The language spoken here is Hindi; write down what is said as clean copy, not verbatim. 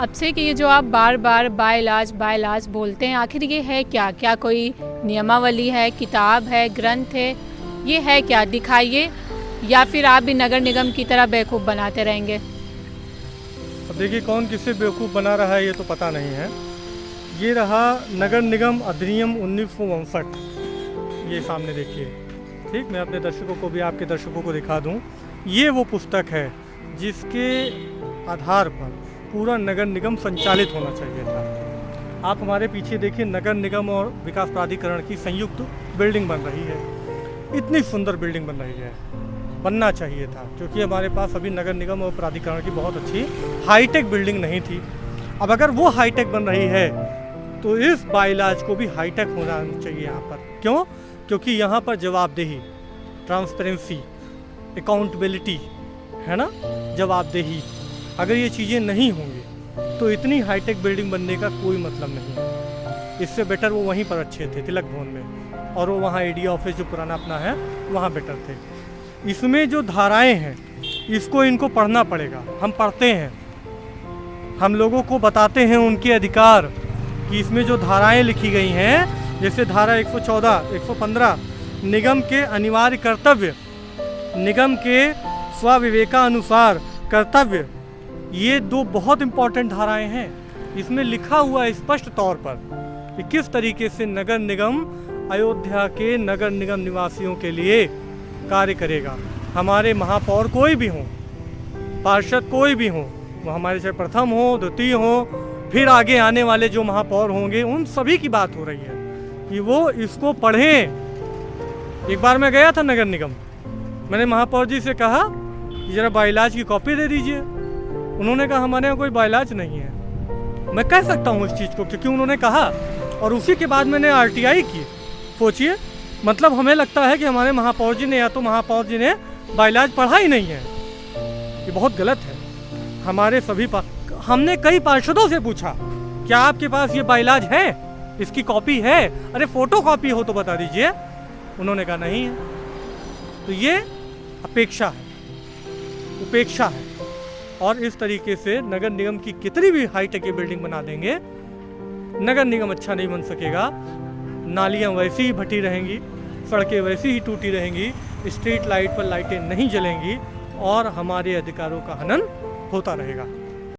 अब से कि ये जो आप बार बार बायलाज बोलते हैं, आखिर ये है क्या? क्या कोई नियमावली है, किताब है, ग्रंथ है? ये है क्या? दिखाइए, या फिर आप भी नगर निगम की तरह बेवकूफ़ बनाते रहेंगे? अब देखिए कौन किससे बेवकूफ़ बना रहा है ये तो पता नहीं है। ये रहा नगर निगम अधिनियम 1959, ये सामने देखिए। ठीक, मैं अपने दर्शकों को भी, आपके दर्शकों को दिखा दूं। ये वो पुस्तक है जिसके आधार पर पूरा नगर निगम संचालित होना चाहिए था। आप हमारे पीछे देखिए, नगर निगम और विकास प्राधिकरण की संयुक्त बिल्डिंग बन रही है। इतनी सुंदर बिल्डिंग बन रही है, बनना चाहिए था, क्योंकि हमारे पास अभी नगर निगम और प्राधिकरण की बहुत अच्छी हाईटेक बिल्डिंग नहीं थी। अब अगर वो हाईटेक बन रही है तो इस बाइलाज को भी हाईटेक होना चाहिए यहाँ पर। क्यों? क्योंकि यहाँ पर जवाबदेही, ट्रांसपेरेंसी, अकाउंटेबिलिटी है ना, जवाबदेही, अगर ये चीज़ें नहीं होंगी तो इतनी हाईटेक बिल्डिंग बनने का कोई मतलब नहीं है। इससे बेटर वो वहीं पर अच्छे थे, तिलक भवन में, और वो वहाँ एडी ऑफिस जो पुराना अपना है वहाँ बेटर थे। इसमें जो धाराएं हैं इसको इनको पढ़ना पड़ेगा। हम पढ़ते हैं, हम लोगों को बताते हैं उनके अधिकार, कि इसमें जो धाराएं लिखी गई हैं, जैसे धारा 114, 115, निगम के अनिवार्य कर्तव्य, निगम के स्वविवेकानुसार कर्तव्य, ये दो बहुत इंपॉर्टेंट धाराएं हैं। इसमें लिखा हुआ है स्पष्ट तौर पर कि किस तरीके से नगर निगम अयोध्या के नगर निगम निवासियों के लिए कार्य करेगा। हमारे महापौर कोई भी हों, पार्षद कोई भी हों, वो हमारे चाहे प्रथम हो, द्वितीय हो, फिर आगे आने वाले जो महापौर होंगे, उन सभी की बात हो रही है कि वो इसको पढ़ें। एक बार मैं गया था नगर निगम, मैंने महापौर जी से कहा कि ज़रा बाइलाज की कॉपी दे दीजिए। उन्होंने कहा हमारे यहाँ कोई बाइलाज नहीं है। मैं कह सकता हूँ इस चीज़ को क्योंकि उन्होंने कहा, और उसी के बाद मैंने RTI की। सोचिए, मतलब हमें लगता है कि हमारे महापौर जी ने, या तो महापौर जी ने बाइलाज पढ़ा ही नहीं है। ये बहुत गलत है। हमारे सभी हमने कई पार्षदों से पूछा, क्या आपके पास ये बाइलाज है, इसकी कॉपी है? अरे फोटो कॉपी हो तो बता दीजिए। उन्होंने कहा नहीं है। तो ये अपेक्षा है, उपेक्षा है। और इस तरीके से नगर निगम की कितनी भी हाईटेक बिल्डिंग बना देंगे, नगर निगम अच्छा नहीं बन सकेगा। नालियाँ वैसी ही भटी रहेंगी, सड़कें वैसी ही टूटी रहेंगी, स्ट्रीट लाइट पर लाइटें नहीं जलेंगी, और हमारे अधिकारों का हनन होता रहेगा।